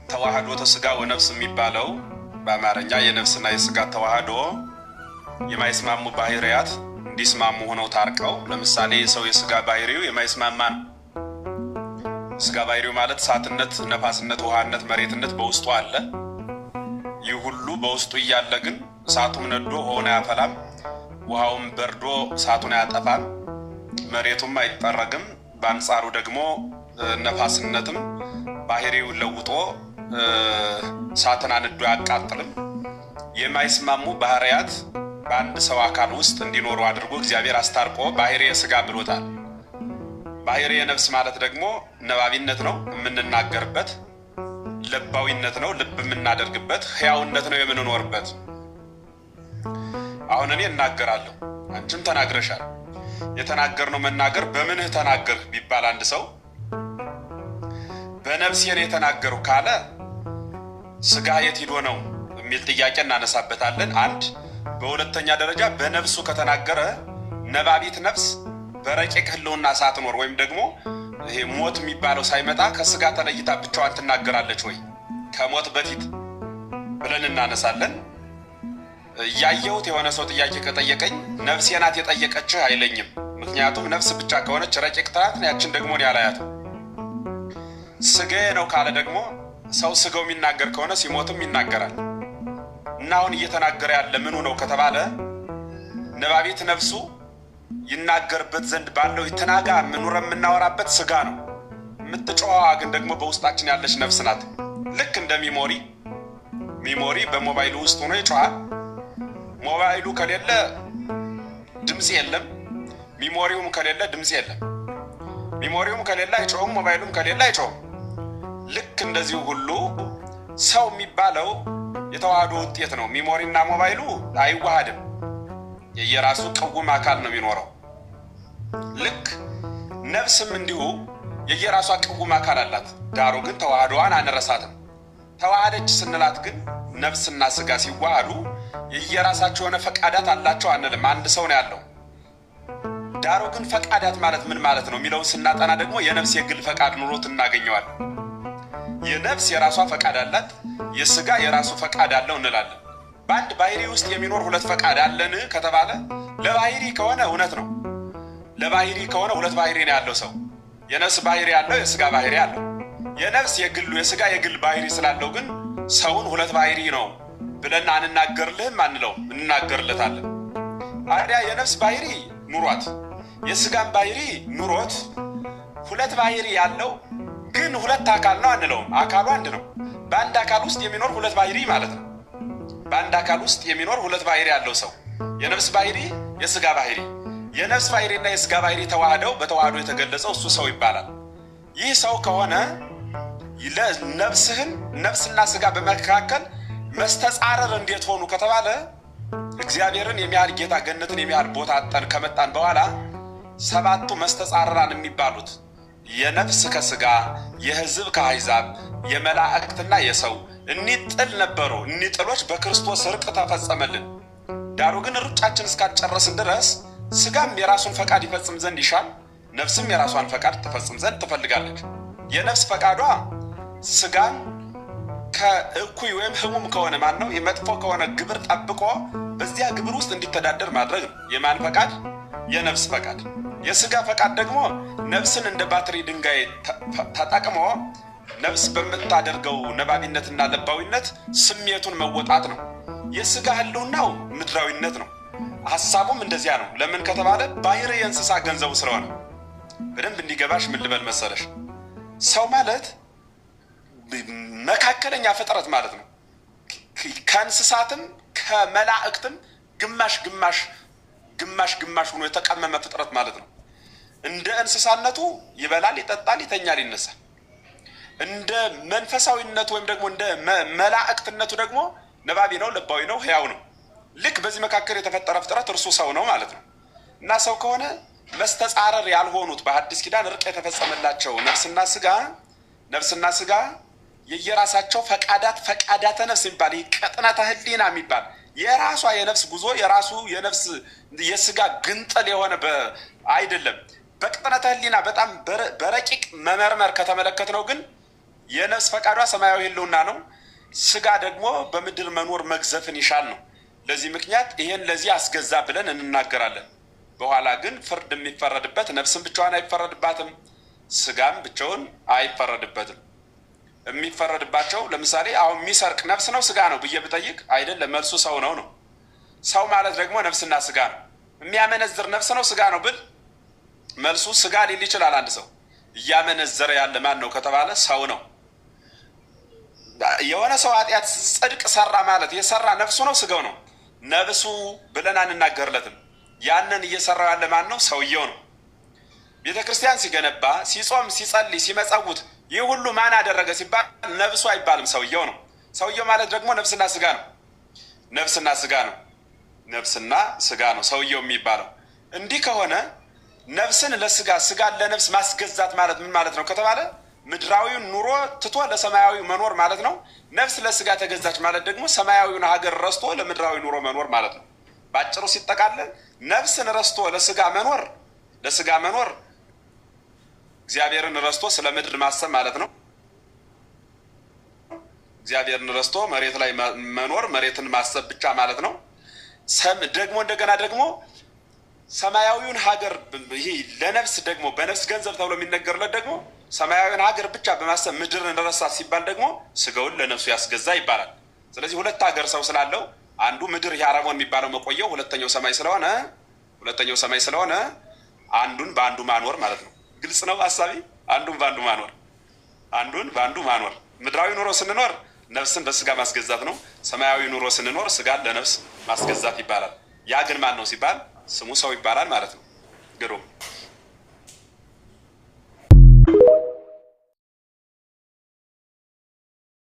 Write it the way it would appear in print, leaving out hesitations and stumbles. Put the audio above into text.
ተዋህዶ ተስጋ ወነፍስ የሚባለው በአማርኛ የነፍስና የስጋ ተዋህዶ የማይስማሙ ባህሪያት እንዲስማሙ ሆነው ታርቀው ለምሳሌ ሰው የስጋ ባህሪው የማይስማማ ነው። ስጋ ባህሪው ማለት እሳትነት፣ ነፋስነት፣ ውሃነት፣ መሬትነት በውስጡ አለ። ይህ ሁሉ በውስጡ እያለ ግን እሳቱም ነዶ ሆነ ያፈላም፣ ውሃውም በርዶ እሳቱን አያጠፋም፣ መሬቱም አይጠረግም። በአንጻሩ ደግሞ ነፋስነትም ባህሪው ለውጦ እሳትን አንዶ ያቃጥልም። የማይስማሙ ባህሪያት በአንድ ሰው አካል ውስጥ እንዲኖሩ አድርጎ እግዚአብሔር አስታርቆ ባህሪየ ስጋ ብሎታል። ባህሪየ ነፍስ ማለት ደግሞ ነባቢነት ነው፣ የምንናገርበት፣ ልባዊነት ነው፣ ልብ የምናደርግበት፣ ሕያውነት ነው፣ የምንኖርበት። አሁን እኔ እናገራለሁ፣ አንቺም ተናግረሻል። የተናገርነው መናገር በምንህ ተናገርህ ቢባል አንድ ሰው በነፍሴ ነው የተናገሩ ካለ ስጋ የት ሄዶ ነው የሚል ጥያቄ እናነሳበታለን። አንድ በሁለተኛ ደረጃ በነፍሱ ከተናገረ ነባቢት ነፍስ በረቂቅ ህልውና ሳትኖር ወይም ደግሞ ይሄ ሞት የሚባለው ሳይመጣ ከስጋ ተለይታ ብቻዋን ትናገራለች ወይ ከሞት በፊት ብለን እናነሳለን። ያየሁት የሆነ ሰው ጥያቄ ከጠየቀኝ ነፍሴ ናት የጠየቀችህ አይለኝም። ምክንያቱም ነፍስ ብቻ ከሆነች ረቂቅ ናት፣ ያችን ደግሞ እኔ አላያትም። ስጋዬ ነው ካለ ደግሞ ሰው ስጋው የሚናገር ከሆነ ሲሞትም ይናገራል። እና አሁን እየተናገረ ያለ ምኑ ነው ከተባለ ነባቢት ነፍሱ ይናገርበት ዘንድ ባለው ይተናጋ የምናወራበት ስጋ ነው። የምትጮኸዋ ግን ደግሞ በውስጣችን ያለች ነፍስ ናት። ልክ እንደ ሚሞሪ በሞባይሉ ውስጥ ሆኖ ይጮሃል። ሞባይሉ ከሌለ ድምጽ የለም፣ ሚሞሪውም ከሌለ ድምጽ የለም። ሚሞሪውም ከሌለ አይጮህም፣ ሞባይሉም ከሌለ አይጮህም። ልክ እንደዚሁ ሁሉ ሰው የሚባለው የተዋህዶ ውጤት ነው። ሚሞሪና ሞባይሉ አይዋሃድም፣ የየራሱ ቅውም አካል ነው የሚኖረው። ልክ ነፍስም እንዲሁ የየራሷ ቅውም አካል አላት። ዳሩ ግን ተዋህዶዋን አንረሳትም። ተዋህደች ስንላት ግን ነፍስና ስጋ ሲዋሃዱ የየራሳቸው የሆነ ፈቃዳት አላቸው አንልም። አንድ ሰው ነው ያለው። ዳሩ ግን ፈቃዳት ማለት ምን ማለት ነው የሚለውን ስናጠና ደግሞ የነፍስ የግል ፈቃድ ኑሮት እናገኘዋለን። የነፍስ የራሷ ፈቃድ አላት፣ የስጋ የራሱ ፈቃድ አለው እንላለን። በአንድ ባህሪ ውስጥ የሚኖር ሁለት ፈቃድ አለን ከተባለ ለባህሪ ከሆነ እውነት ነው። ለባህሪ ከሆነ ሁለት ባህሪ ነው ያለው ሰው። የነፍስ ባህሪ ያለው፣ የስጋ ባህሪ ያለው። የነፍስ የግሉ የስጋ የግል ባህሪ ስላለው ግን ሰውን ሁለት ባህሪ ነው ብለን አንናገርልህም አንለውም፣ እንናገርለታለን። ታዲያ የነፍስ ባህሪ ኑሯት የስጋን ባህሪ ኑሮት ሁለት ባህሪ ያለው ግን ሁለት አካል ነው አንለውም። አካሉ አንድ ነው። በአንድ አካል ውስጥ የሚኖር ሁለት ባህሪ ማለት ነው። በአንድ አካል ውስጥ የሚኖር ሁለት ባህሪ ያለው ሰው የነፍስ ባህሪ፣ የስጋ ባህሪ። የነፍስ ባህሪና የስጋ ባህሪ ተዋህደው በተዋህዶ የተገለጸው እሱ ሰው ይባላል። ይህ ሰው ከሆነ ለነፍስህን ነፍስና ስጋ በመካከል መስተጻረር እንዴት ሆኑ ከተባለ እግዚአብሔርን የሚያህል ጌታ ገነትን የሚያህል ቦታ አጠን ከመጣን በኋላ ሰባቱ መስተጻረራን የሚባሉት የነፍስ ከስጋ፣ የህዝብ ከአሕዛብ፣ የመላእክትና የሰው እኒህ ጥል ነበሩ። እኒህ ጥሎች በክርስቶስ እርቅ ተፈጸመልን። ዳሩ ግን ሩጫችን እስካልጨረስን ድረስ ስጋም የራሱን ፈቃድ ይፈጽም ዘንድ ይሻል፣ ነፍስም የራሷን ፈቃድ ትፈጽም ዘንድ ትፈልጋለች። የነፍስ ፈቃዷ ስጋን ከእኩይ ወይም ህሙም ከሆነ ነው የመጥፎ ከሆነ ግብር ጠብቆ በዚያ ግብር ውስጥ እንዲተዳደር ማድረግ ነው። የማን ፈቃድ? የነፍስ ፈቃድ። የስጋ ፈቃድ ደግሞ ነፍስን እንደ ባትሪ ድንጋይ ተጠቅሞ ነፍስ በምታደርገው ነባቢነትና ልባዊነት ስሜቱን መወጣት ነው። የስጋ ህልውናው ምድራዊነት ነው። ሐሳቡም እንደዚያ ነው። ለምን ከተባለ ባህሪ የእንስሳ ገንዘቡ ስለሆነ። በደንብ እንዲገባሽ ምን ልበል መሰለሽ፣ ሰው ማለት መካከለኛ ፍጥረት ማለት ነው። ከእንስሳትም ከመላእክትም ግማሽ ሆኖ የተቀመመ ፍጥረት ማለት ነው። እንደ እንስሳነቱ ይበላል፣ ይጠጣል፣ ይተኛል፣ ይነሳል። እንደ መንፈሳዊነቱ ወይም ደግሞ እንደ መላእክትነቱ ደግሞ ነባቢ ነው፣ ልባዊ ነው፣ ሕያው ነው። ልክ በዚህ መካከል የተፈጠረ ፍጥረት እርሱ ሰው ነው ማለት ነው። እና ሰው ከሆነ መስተጻረር ያልሆኑት በሐዲስ ኪዳን እርቅ የተፈጸመላቸው ነፍስና ስጋ የየራሳቸው ፈቃዳተ ነፍስ የሚባል ቀጥናተ ህሊና የሚባል የራሷ የነፍስ ጉዞ የራሱ የነፍስ የስጋ ግንጥል የሆነ አይደለም። በቅጥነተ ህሊና በጣም በረቂቅ መመርመር ከተመለከትነው ግን የነፍስ ፈቃዷ ሰማያዊ ህልውና ነው። ስጋ ደግሞ በምድር መኖር መግዘፍን ይሻል ነው። ለዚህ ምክንያት ይሄን ለዚህ አስገዛ ብለን እንናገራለን። በኋላ ግን ፍርድ የሚፈረድበት ነፍስም ብቻዋን አይፈረድባትም፣ ስጋም ብቻውን አይፈረድበትም። የሚፈረድባቸው ለምሳሌ አሁን የሚሰርቅ ነፍስ ነው ስጋ ነው ብዬ ብጠይቅ አይደለም፣ መልሱ ሰው ነው ነው። ሰው ማለት ደግሞ ነፍስና ስጋ ነው። የሚያመነዝር ነፍስ ነው ስጋ ነው ብል መልሱ ስጋ ሊል ይችላል አንድ ሰው። እያመነዘረ ያለ ማን ነው ከተባለ ሰው ነው። የሆነ ሰው ኃጢአት ጽድቅ ሰራ ማለት የሰራ ነፍሱ ነው ስጋው ነው። ነፍሱ ብለን አንናገርለትም። ያንን እየሰራው ያለ ማን ነው? ሰውየው ነው። ቤተ ክርስቲያን ሲገነባ፣ ሲጾም፣ ሲጸልይ፣ ሲመጸውት ይህ ሁሉ ማን አደረገ ሲባል ነፍሱ አይባልም፣ ሰውየው ነው። ሰውየው ማለት ደግሞ ነፍስና ስጋ ነው። ነፍስና ስጋ ነው። ነፍስና ስጋ ነው ሰውየው የሚባለው። እንዲህ ከሆነ ነፍስን ለስጋ ስጋን ለነፍስ ማስገዛት ማለት ምን ማለት ነው ከተባለ ምድራዊውን ኑሮ ትቶ ለሰማያዊ መኖር ማለት ነው። ነፍስ ለስጋ ተገዛች ማለት ደግሞ ሰማያዊውን ሀገር ረስቶ ለምድራዊ ኑሮ መኖር ማለት ነው። ባጭሩ ሲጠቃለል ነፍስን ረስቶ ለስጋ መኖር እግዚአብሔርን ረስቶ ስለ ምድር ማሰብ ማለት ነው። እግዚአብሔርን ረስቶ መሬት ላይ መኖር መሬትን ማሰብ ብቻ ማለት ነው። ደግሞ እንደገና ደግሞ ሰማያዊውን ሀገር ይሄ ለነፍስ ደግሞ በነፍስ ገንዘብ ተብሎ የሚነገርለት ደግሞ ሰማያዊውን ሀገር ብቻ በማሰብ ምድርን ረሳት ሲባል ደግሞ ስጋውን ለነፍሱ ያስገዛ ይባላል። ስለዚህ ሁለት ሀገር ሰው ስላለው አንዱ ምድር ያረመው የሚባለው መቆየው፣ ሁለተኛው ሰማይ ስለሆነ አንዱን በአንዱ ማኖር ማለት ነው። ግልጽ ነው ሀሳቢ። አንዱን በአንዱ ማኖር ምድራዊ ኑሮ ስንኖር ነፍስን በስጋ ማስገዛት ነው። ሰማያዊ ኑሮ ስንኖር ስጋን ለነፍስ ማስገዛት ይባላል። ያ ግን ማን ነው ሲባል ስሙ ሰው ይባላል ማለት ነው። ግሩም